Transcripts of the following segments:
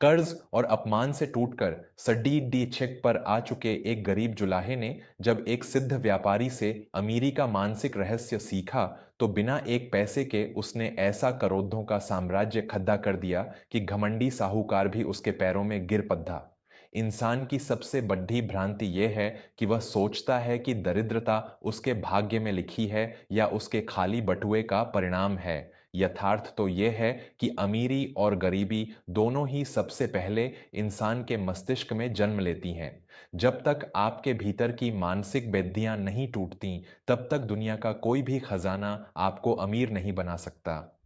कर्ज और अपमान से टूटकर सड्डी छेक पर आ चुके एक गरीब जुलाहे ने जब एक सिद्ध व्यापारी से अमीरी का मानसिक रहस्य सीखा, तो बिना एक पैसे के उसने ऐसा करोड़ों का साम्राज्य खड़ा कर दिया कि घमंडी साहूकार भी उसके पैरों में गिर पड़ा। इंसान की सबसे बड़ी भ्रांति यह है कि वह सोचता है कि दरिद्रता उसके भाग्य में लिखी है या उसके खाली बटुए का परिणाम है। यथार्थ तो यह है कि अमीरी और गरीबी दोनों ही सबसे पहले इंसान के मस्तिष्क में जन्म लेती हैं। जब तक आपके भीतर की मानसिक बेदियां नहीं टूटती, तब तक दुनिया का कोई भी खजाना आपको अमीर नहीं बना सकता।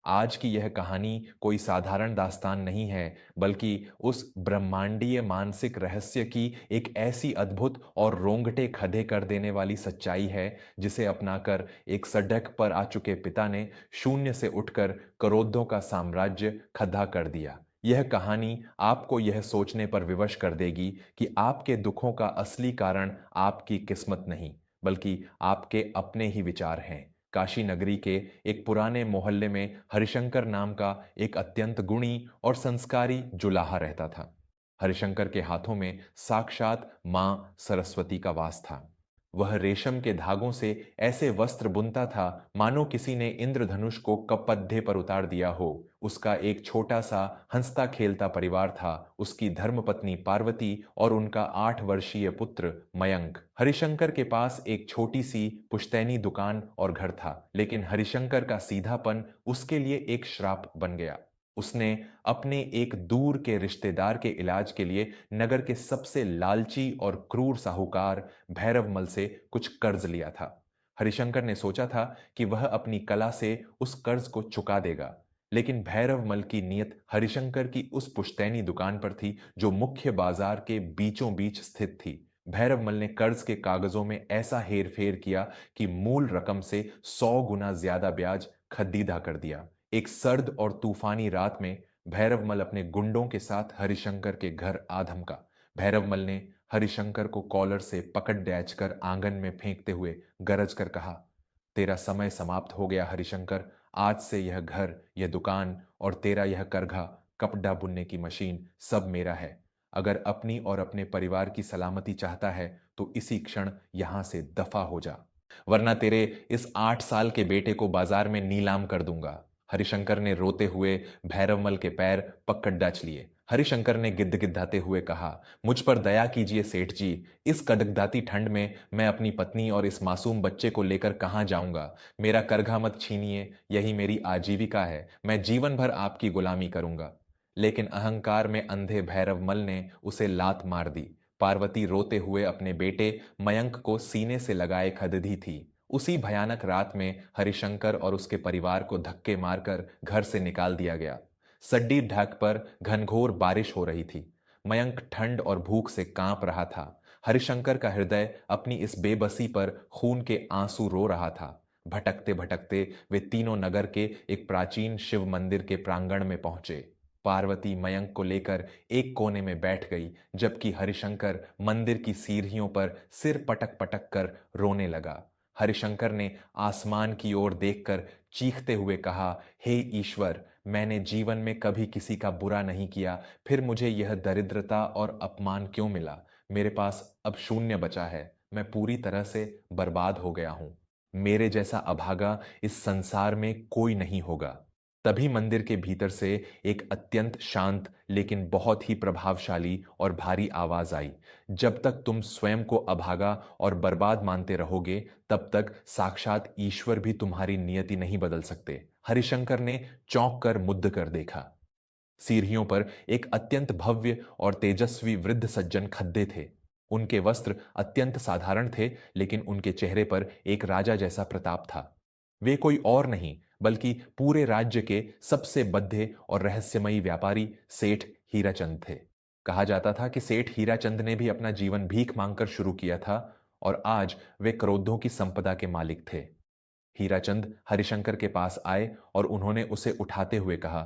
आज की यह कहानी कोई साधारण दास्तान नहीं है, बल्कि उस ब्रह्मांडीय मानसिक रहस्य की एक ऐसी अद्भुत और रोंगटे खड़े कर देने वाली सच्चाई है, जिसे अपनाकर एक सड़क पर आ चुके पिता ने शून्य से उठकर करोड़ों का साम्राज्य खड़ा कर दिया। यह कहानी आपको यह सोचने पर विवश कर देगी कि आपके दुखों का असली कारण आपकी किस्मत नहीं, बल्कि आपके अपने ही विचार हैं। काशी नगरी के एक पुराने मोहल्ले में हरिशंकर नाम का एक अत्यंत गुणी और संस्कारी जुलाहा रहता था। हरिशंकर के हाथों में साक्षात मां सरस्वती का वास था। वह रेशम के धागों से ऐसे वस्त्र बुनता था मानो किसी ने इंद्रधनुष को कपपद्धे पर उतार दिया हो। उसका एक छोटा सा हंसता खेलता परिवार था, उसकी धर्मपत्नी पार्वती और उनका 8 वर्षीय पुत्र मयंक। हरिशंकर के पास एक छोटी सी पुश्तैनी दुकान और घर था, लेकिन हरिशंकर का सीधापन उसके लिए एक श्राप बन गया। उसने अपने एक दूर के रिश्तेदार के इलाज के लिए नगर के सबसे लालची और क्रूर साहूकार भैरवमल से कुछ कर्ज लिया था। हरिशंकर ने सोचा था कि वह अपनी कला से उस कर्ज को चुका देगा, लेकिन भैरवमल की नीयत हरिशंकर की उस पुश्तैनी दुकान पर थी, जो मुख्य बाजार के बीचों बीच स्थित थी। भैरवमल ने कर्ज के कागजों में ऐसा हेरफेर किया कि मूल रकम से 100 गुना ज्यादा ब्याज खदीदा कर दिया। एक सर्द और तूफानी रात में भैरवमल अपने गुंडों के साथ हरिशंकर के घर आ धमका। भैरवमल ने हरिशंकर को कॉलर से पकड़ डैच कर आंगन में फेंकते हुए गरज कर कहा, तेरा समय समाप्त हो गया हरिशंकर। आज से यह घर, यह दुकान और तेरा यह करघा, कपड़ा बुनने की मशीन सब मेरा है। अगर अपनी और अपने परिवार की सलामती चाहता है तो इसी क्षण यहां से दफा हो जा, वरना तेरे इस 8 साल के बेटे को बाजार में नीलाम कर दूंगा। हरिशंकर ने रोते हुए भैरवमल के पैर पकड़ डाच लिए। हरिशंकर ने गिद्ध-गिद्धाते हुए कहा, मुझ पर दया कीजिए सेठ जी। इस कड़कदाती ठंड में मैं अपनी पत्नी और इस मासूम बच्चे को लेकर कहाँ जाऊंगा। मेरा करघा मत छीनिए, यही मेरी आजीविका है। मैं जीवन भर आपकी गुलामी करूंगा। लेकिन अहंकार में अंधे भैरवमल ने उसे लात मार दी। पार्वती रोते हुए अपने बेटे मयंक को सीने से लगाए खददी थी। उसी भयानक रात में हरिशंकर और उसके परिवार को धक्के मारकर घर से निकाल दिया गया। सड्डी ढाक पर घनघोर बारिश हो रही थी। मयंक ठंड और भूख से कांप रहा था। हरिशंकर का हृदय अपनी इस बेबसी पर खून के आंसू रो रहा था। भटकते भटकते वे तीनों नगर के एक प्राचीन शिव मंदिर के प्रांगण में पहुंचे। पार्वती मयंक को लेकर एक कोने में बैठ गई, जबकि हरिशंकर मंदिर की सीढ़ियों पर सिर पटक पटक कर रोने लगा। हरिशंकर ने आसमान की ओर देखकर चीखते हुए कहा, हे ईश्वर, मैंने जीवन में कभी किसी का बुरा नहीं किया, फिर मुझे यह दरिद्रता और अपमान क्यों मिला। मेरे पास अब शून्य बचा है। मैं पूरी तरह से बर्बाद हो गया हूं। मेरे जैसा अभागा इस संसार में कोई नहीं होगा। तभी मंदिर के भीतर से एक अत्यंत शांत लेकिन बहुत ही प्रभावशाली और भारी आवाज आई, जब तक तुम स्वयं को अभागा और बर्बाद मानते रहोगे, तब तक साक्षात ईश्वर भी तुम्हारी नियति नहीं बदल सकते। हरिशंकर ने चौंक कर मुद्द कर देखा। सीढ़ियों पर एक अत्यंत भव्य और तेजस्वी वृद्ध सज्जन खद्दे थे। उनके वस्त्र अत्यंत साधारण थे, लेकिन उनके चेहरे पर एक राजा जैसा प्रताप था। वे कोई और नहीं, बल्कि पूरे राज्य के सबसे बद्ध और रहस्यमयी व्यापारी सेठ हीराचंद थे। कहा जाता था कि सेठ हीराचंद ने भी अपना जीवन भीख मांगकर शुरू किया था, और आज वे करोड़ों की संपदा के मालिक थे। हीराचंद हरिशंकर के पास आए और उन्होंने उसे उठाते हुए कहा,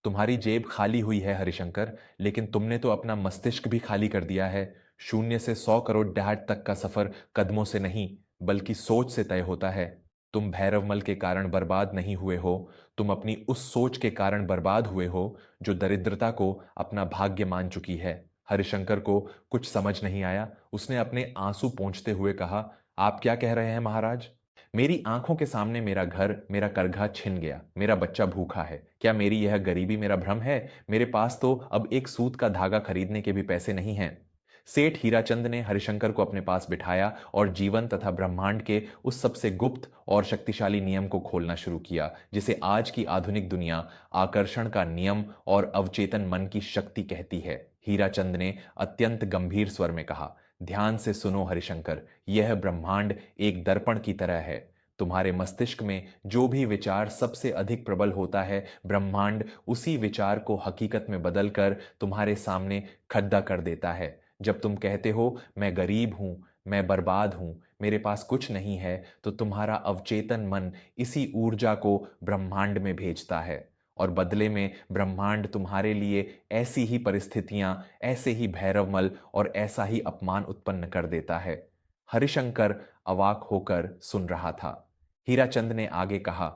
तुम्हारी जेब खाली हुई है हरिशंकर, लेकिन तुमने तो अपना मस्तिष्क भी खाली कर दिया है। शून्य से 100 करोड़ डैट तक का सफर कदमों से नहीं, बल्कि सोच से तय होता है। तुम भैरवमल के कारण बर्बाद नहीं हुए हो, तुम अपनी उस सोच के कारण बर्बाद हुए हो जो दरिद्रता को अपना भाग्य मान चुकी है। हरिशंकर को कुछ समझ नहीं आया। उसने अपने आंसू पोंछते हुए कहा, आप क्या कह रहे हैं महाराज? मेरी आंखों के सामने मेरा घर, मेरा करघा छिन गया, मेरा बच्चा भूखा है। क्या मेरी यह गरीबी मेरा भ्रम है? मेरे पास तो अब एक सूत का धागा खरीदने के भी पैसे नहीं हैं। सेठ हीराचंद ने हरिशंकर को अपने पास बिठाया और जीवन तथा ब्रह्मांड के उस सबसे गुप्त और शक्तिशाली नियम को खोलना शुरू किया जिसे आज की आधुनिक दुनिया आकर्षण का नियम और अवचेतन मन की शक्ति कहती है। हीराचंद ने अत्यंत गंभीर स्वर में कहा, ध्यान से सुनो हरिशंकर, यह ब्रह्मांड एक दर्पण की तरह है। तुम्हारे मस्तिष्क में जो भी विचार सबसे अधिक प्रबल होता है, ब्रह्मांड उसी विचार को हकीकत में बदलकर तुम्हारे सामने खड़ा कर देता है। जब तुम कहते हो मैं गरीब हूं, मैं बर्बाद हूं, मेरे पास कुछ नहीं है, तो तुम्हारा अवचेतन मन इसी ऊर्जा को ब्रह्मांड में भेजता है और बदले में ब्रह्मांड तुम्हारे लिए ऐसी ही परिस्थितियां, ऐसे ही भैरवमल और ऐसा ही अपमान उत्पन्न कर देता है। हरिशंकर अवाक होकर सुन रहा था। हीराचंद ने आगे कहा,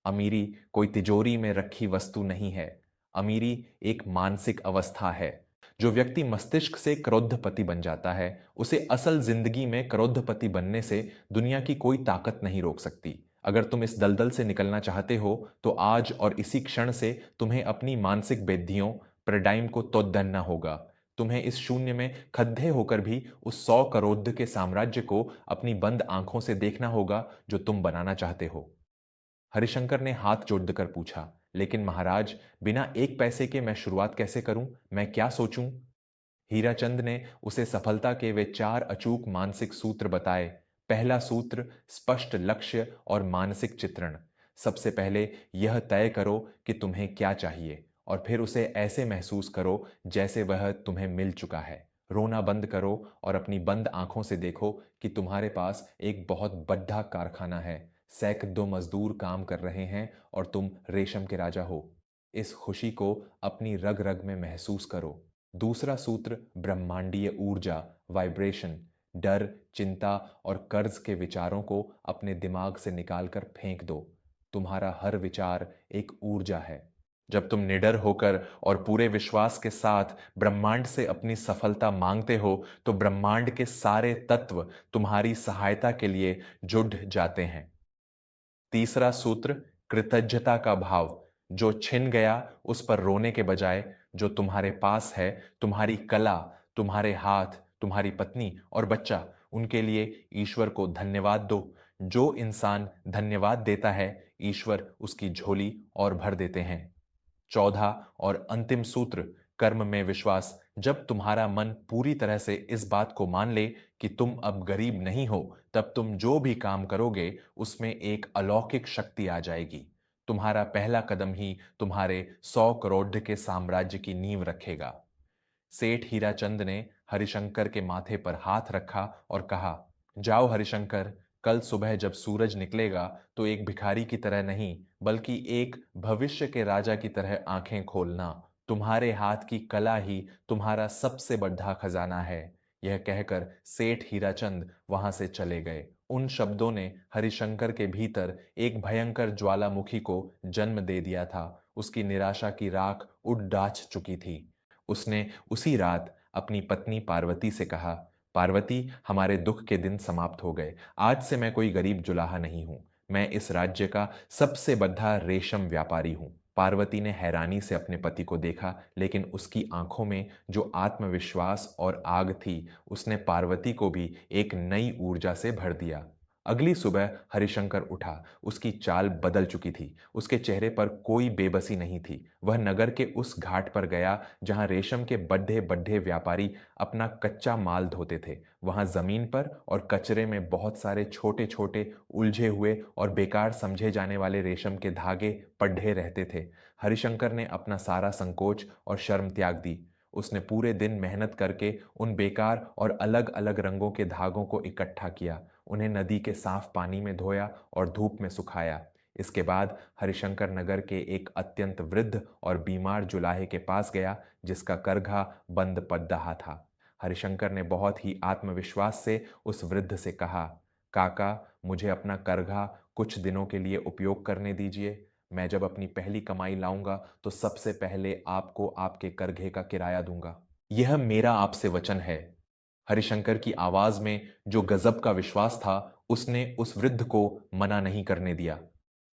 अमीरी कोई तिजोरी में रखी वस्तु नहीं है। अमीरी एक मानसिक अवस्था है। जो व्यक्ति मस्तिष्क से क्रोधपति बन जाता है, उसे असल जिंदगी में क्रोधपति बनने से दुनिया की कोई ताकत नहीं रोक सकती। अगर तुम इस दलदल से निकलना चाहते हो, तो आज और इसी क्षण से तुम्हें अपनी मानसिक बेधियों, पैराडाइम को तोड़ना होगा। तुम्हें इस शून्य में खड्डे होकर भी उस 100 करोड़ के साम्राज्य को अपनी बंद आंखों से देखना होगा जो तुम बनाना चाहते हो। हरिशंकर ने हाथ जोड़कर पूछा, लेकिन महाराज, बिना एक पैसे के मैं शुरुआत कैसे करूं? मैं क्या सोचूं? हीराचंद ने उसे सफलता के वे 4 अचूक मानसिक सूत्र बताए। पहला सूत्र, स्पष्ट लक्ष्य और मानसिक चित्रण। सबसे पहले यह तय करो कि तुम्हें क्या चाहिए और फिर उसे ऐसे महसूस करो जैसे वह तुम्हें मिल चुका है। रोना बंद करो और अपनी बंद आंखों से देखो कि तुम्हारे पास एक बहुत बड़ा कारखाना है। सैकड़ों मजदूर काम कर रहे हैं और तुम रेशम के राजा हो। इस खुशी को अपनी रग रग में महसूस करो। दूसरा सूत्र, ब्रह्मांडीय ऊर्जा, वाइब्रेशन। डर, चिंता और कर्ज के विचारों को अपने दिमाग से निकालकर फेंक दो। तुम्हारा हर विचार एक ऊर्जा है। जब तुम निडर होकर और पूरे विश्वास के साथ ब्रह्मांड से अपनी सफलता मांगते हो, तो ब्रह्मांड के सारे तत्व तुम्हारी सहायता के लिए जुट जाते हैं। तीसरा सूत्र, कृतज्ञता का भाव। जो छिन गया उस पर रोने के बजाय जो तुम्हारे पास है, तुम्हारी कला, तुम्हारे हाथ, तुम्हारी पत्नी और बच्चा, उनके लिए ईश्वर को धन्यवाद दो। जो इंसान धन्यवाद देता है, ईश्वर उसकी झोली और भर देते हैं। चौथा और अंतिम सूत्र, कर्म में विश्वास। जब तुम्हारा मन पूरी तरह से इस बात को मान ले कि तुम अब गरीब नहीं हो, तब तुम जो भी काम करोगे उसमें एक अलौकिक शक्ति आ जाएगी। तुम्हारा पहला कदम ही तुम्हारे 100 करोड़ के साम्राज्य की नींव रखेगा। सेठ हीराचंद ने हरिशंकर के माथे पर हाथ रखा और कहा, जाओ हरिशंकर, कल सुबह जब सूरज निकलेगा तो एक भिखारी की तरह नहीं, बल्कि एक भविष्य के राजा की तरह आंखें खोलना। तुम्हारे हाथ की कला ही तुम्हारा सबसे बड़ा खजाना है। यह कहकर सेठ हीराचंद वहां से चले गए। उन शब्दों ने हरिशंकर के भीतर एक भयंकर ज्वालामुखी को जन्म दे दिया था। उसकी निराशा की राख उड़ डाच चुकी थी। उसने उसी रात अपनी पत्नी पार्वती से कहा, पार्वती, हमारे दुख के दिन समाप्त हो गए। आज से मैं कोई गरीब जुलाहा नहीं हूं। मैं इस राज्य का सबसे बड़ा रेशम व्यापारी हूं। पार्वती ने हैरानी से अपने पति को देखा, लेकिन उसकी आंखों में जो आत्मविश्वास और आग थी, उसने पार्वती को भी एक नई ऊर्जा से भर दिया। अगली सुबह हरिशंकर उठा। उसकी चाल बदल चुकी थी। उसके चेहरे पर कोई बेबसी नहीं थी। वह नगर के उस घाट पर गया जहां रेशम के बड्ढे बड्ढे व्यापारी अपना कच्चा माल धोते थे। वहां जमीन पर और कचरे में बहुत सारे छोटे छोटे उलझे हुए और बेकार समझे जाने वाले रेशम के धागे पड्ढे रहते थे। हरिशंकर ने अपना सारा संकोच और शर्म त्याग दी। उसने पूरे दिन मेहनत करके उन बेकार और अलग अलग रंगों के धागों को इकट्ठा किया, उन्हें नदी के साफ पानी में धोया और धूप में सुखाया। इसके बाद हरिशंकर नगर के एक अत्यंत वृद्ध और बीमार जुलाहे के पास गया जिसका करघा बंद पड़ रहा था। हरिशंकर ने बहुत ही आत्मविश्वास से उस वृद्ध से कहा, काका, मुझे अपना करघा कुछ दिनों के लिए उपयोग करने दीजिए। मैं जब अपनी पहली कमाई लाऊंगा तो सबसे पहले आपको आपके करघे का किराया दूंगा। यह मेरा आपसे वचन है। हरिशंकर की आवाज में जो गजब का विश्वास था, उसने उस वृद्ध को मना नहीं करने दिया।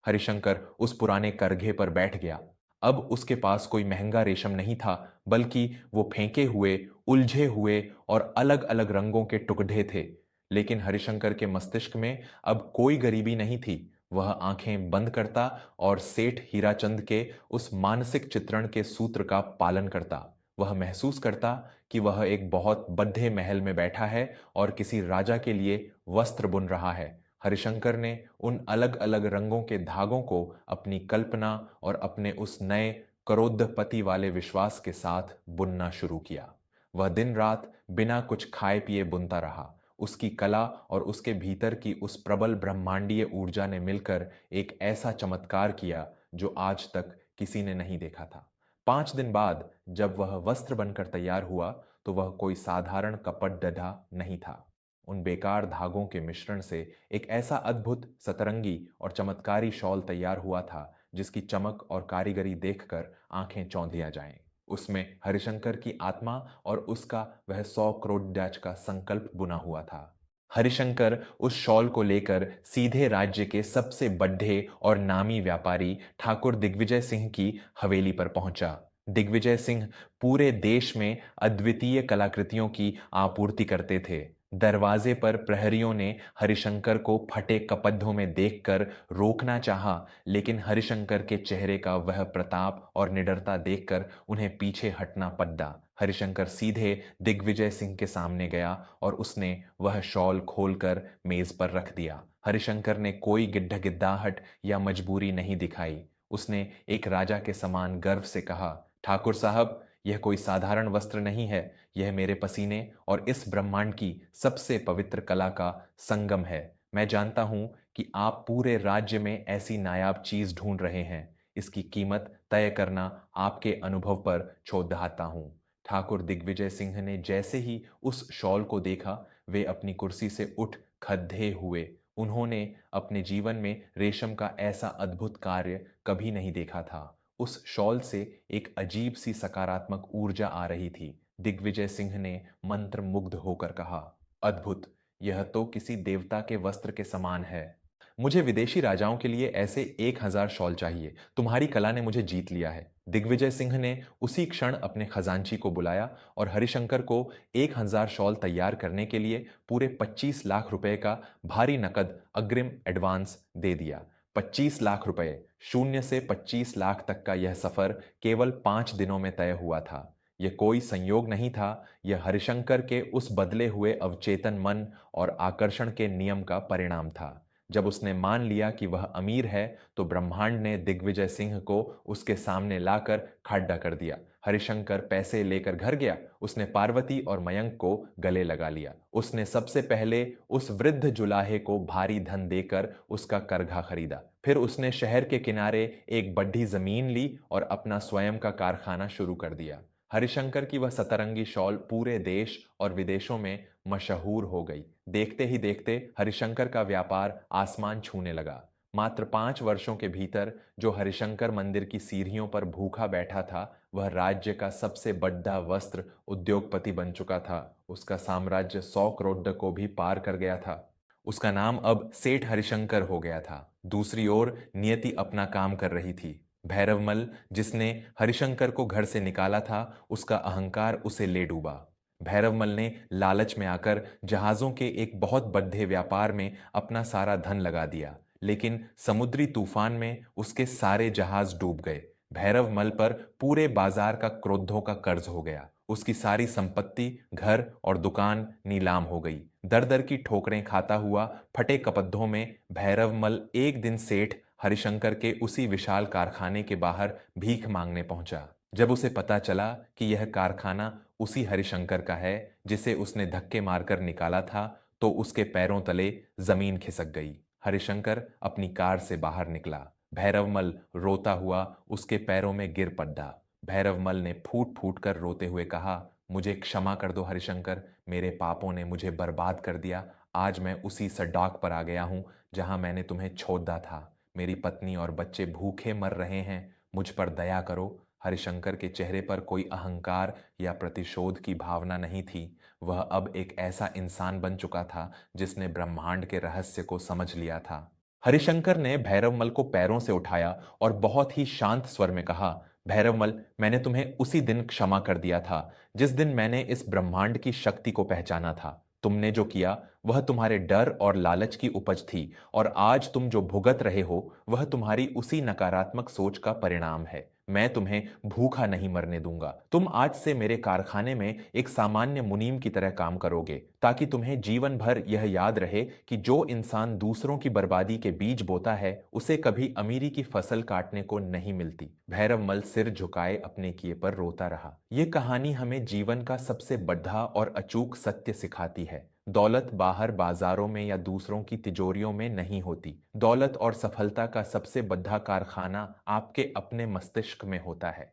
हरिशंकर उस पुराने करघे पर बैठ गया। अब उसके पास कोई महंगा रेशम नहीं था, बल्कि वो फेंके हुए, उलझे हुए और अलग अलग रंगों के टुकड़े थे। लेकिन हरिशंकर के मस्तिष्क में अब कोई गरीबी नहीं थी। वह आंखें बंद करता और सेठ हीराचंद के उस मानसिक चित्रण के सूत्र का पालन करता। वह महसूस करता कि वह एक बहुत बड़े महल में बैठा है और किसी राजा के लिए वस्त्र बुन रहा है। हरिशंकर ने उन अलग अलग रंगों के धागों को अपनी कल्पना और अपने उस नए करोड़पति वाले विश्वास के साथ बुनना शुरू किया। वह दिन रात बिना कुछ खाए पिए बुनता रहा। उसकी कला और उसके भीतर की उस प्रबल ब्रह्मांडीय ऊर्जा ने मिलकर एक ऐसा चमत्कार किया जो आज तक किसी ने नहीं देखा था। 5 दिन बाद जब वह वस्त्र बनकर तैयार हुआ तो वह कोई साधारण कपट डढ़ा नहीं था। उन बेकार धागों के मिश्रण से एक ऐसा अद्भुत, सतरंगी और चमत्कारी शॉल तैयार हुआ था जिसकी चमक और कारीगरी देखकर आंखें चौंधिया जाएं। उसमें हरिशंकर की आत्मा और उसका वह 100 करोड़ डच का संकल्प बुना हुआ था। हरिशंकर उस शॉल को लेकर सीधे राज्य के सबसे बड्ढे और नामी व्यापारी ठाकुर दिग्विजय सिंह की हवेली पर पहुंचा। दिग्विजय सिंह पूरे देश में अद्वितीय कलाकृतियों की आपूर्ति करते थे। दरवाजे पर प्रहरियों ने हरिशंकर को फटे कपद्धों में देखकर रोकना चाहा, लेकिन हरिशंकर के चेहरे का वह प्रताप और निडरता देखकर उन्हें पीछे हटना पड़ा। हरिशंकर सीधे दिग्विजय सिंह के सामने गया और उसने वह शॉल खोलकर मेज पर रख दिया। हरिशंकर ने कोई गिड्ढगिड्डाहट या मजबूरी नहीं दिखाई। उसने एक राजा के समान गर्व से कहा, ठाकुर साहब, यह कोई साधारण वस्त्र नहीं है। यह मेरे पसीने और इस ब्रह्मांड की सबसे पवित्र कला का संगम है। मैं जानता हूं कि आप पूरे राज्य में ऐसी नायाब चीज ढूंढ रहे हैं। इसकी कीमत तय करना आपके अनुभव पर छोड़ता हूं। ठाकुर दिग्विजय सिंह ने जैसे ही उस शॉल को देखा, वे अपनी कुर्सी से उठ खड़े हुए। उन्होंने अपने जीवन में रेशम का ऐसा अद्भुत कार्य कभी नहीं देखा था। उस शॉल से एक अजीब सी सकारात्मक ऊर्जा आ रही थी। दिग्विजय सिंह ने मंत्रमुग्ध होकर कहा, अद्भुत! यह तो किसी देवता के वस्त्र के समान है। मुझे विदेशी राजाओं के लिए ऐसे 1,000 शॉल चाहिए। तुम्हारी कला ने मुझे जीत लिया है। दिग्विजय सिंह ने उसी क्षण अपने खजांची को बुलाया और हरिशंकर को 1,000 शॉल तैयार करने के लिए पूरे 25 लाख रुपए का भारी नकद अग्रिम एडवांस दे दिया। 25 लाख रुपए! शून्य से 25 लाख तक का यह सफर केवल 5 दिनों में तय हुआ था। यह कोई संयोग नहीं था, यह हरिशंकर के उस बदले हुए अवचेतन मन और आकर्षण के नियम का परिणाम था। जब उसने मान लिया कि वह अमीर है, तो ब्रह्मांड ने दिग्विजय सिंह को उसके सामने लाकर खड़ा कर दिया। हरिशंकर पैसे लेकर घर गया। उसने पार्वती और मयंक को गले लगा लिया। उसने सबसे पहले उस वृद्ध जुलाहे को भारी धन देकर उसका करघा खरीदा। फिर उसने शहर के किनारे एक बड़ी जमीन ली और अपना स्वयं का कारखाना शुरू कर दिया। हरिशंकर की वह सतरंगी शॉल पूरे देश और विदेशों में मशहूर हो गई। देखते ही देखते हरिशंकर का व्यापार आसमान छूने लगा। मात्र 5 वर्षों के भीतर जो हरिशंकर मंदिर की सीढ़ियों पर भूखा बैठा था, वह राज्य का सबसे बड़ा वस्त्र उद्योगपति बन चुका था। उसका साम्राज्य 100 करोड़ को भी पार कर गया था। उसका नाम अब सेठ हरिशंकर हो गया था। दूसरी ओर नियति अपना काम कर रही थी। भैरवमल, जिसने हरिशंकर को घर से निकाला था, उसका अहंकार उसे ले डूबा। भैरवमल ने लालच में आकर जहाजों के एक बहुत बड़े व्यापार में अपना सारा धन लगा दिया, लेकिन समुद्री तूफान में उसके सारे जहाज डूब गए। भैरवमल पर पूरे बाजार का क्रोधों का कर्ज हो गया। उसकी सारी संपत्ति, घर और दुकान नीलाम हो गई। दर दर की ठोकरें खाता हुआ फटे कपद्धों में भैरवमल एक दिन सेठ हरिशंकर के उसी विशाल कारखाने के बाहर भीख मांगने पहुंचा। जब उसे पता चला कि यह कारखाना उसी हरिशंकर का है जिसे उसने धक्के मारकर निकाला था, तो उसके पैरों तले जमीन खिसक गई। हरिशंकर अपनी कार से बाहर निकला। भैरवमल रोता हुआ उसके पैरों में गिर पड़ा। भैरवमल ने फूट फूट कर रोते हुए कहा, मुझे क्षमा कर दो हरिशंकर, मेरे पापों ने मुझे बर्बाद कर दिया। आज मैं उसी सड़ाक पर आ गया हूं जहां मैंने तुम्हें छोड़ा था। मेरी पत्नी और बच्चे भूखे मर रहे हैं, मुझ पर दया करो। हरिशंकर के चेहरे पर कोई अहंकार या प्रतिशोध की भावना नहीं थी। वह अब एक ऐसा इंसान बन चुका था जिसने ब्रह्मांड के रहस्य को समझ लिया था। हरिशंकर ने भैरवमल को पैरों से उठाया और बहुत ही शांत स्वर में कहा, भैरवमल, मैंने तुम्हें उसी दिन क्षमा कर दिया था जिस दिन मैंने इस ब्रह्मांड की शक्ति को पहचाना था। तुमने जो किया वह तुम्हारे डर और लालच की उपज थी, और आज तुम जो भुगत रहे हो वह तुम्हारी उसी नकारात्मक सोच का परिणाम है। मैं तुम्हें भूखा नहीं मरने दूंगा। तुम आज से मेरे कारखाने में एक सामान्य मुनीम की तरह काम करोगे, ताकि तुम्हें जीवन भर यह याद रहे कि जो इंसान दूसरों की बर्बादी के बीज बोता है उसे कभी अमीरी की फसल काटने को नहीं मिलती। भैरवमल सिर झुकाए अपने किए पर रोता रहा। यह कहानी हमें जीवन का सबसे बड़ा और अचूक सत्य सिखाती है। दौलत बाहर बाजारों में या दूसरों की तिजोरियों में नहीं होती। दौलत और सफलता का सबसे बड़ा कारखाना आपके अपने मस्तिष्क में होता है।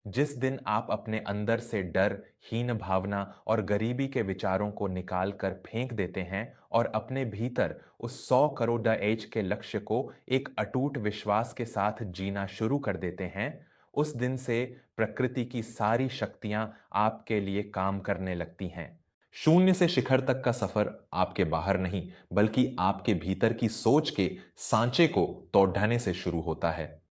जिस दिन आप अपने अंदर से डर, हीन भावना और गरीबी के विचारों को निकाल कर फेंक देते हैं और अपने भीतर उस 100 करोड़ एज के लक्ष्य को एक अटूट विश्वास के साथ जीना शुरू कर देते हैं, उस दिन से प्रकृति की सारी शक्तियां आपके लिए काम करने लगती हैं। शून्य से शिखर तक का सफर आपके बाहर नहीं, बल्कि आपके भीतर की सोच के सांचे को तोड़ने से शुरू होता है।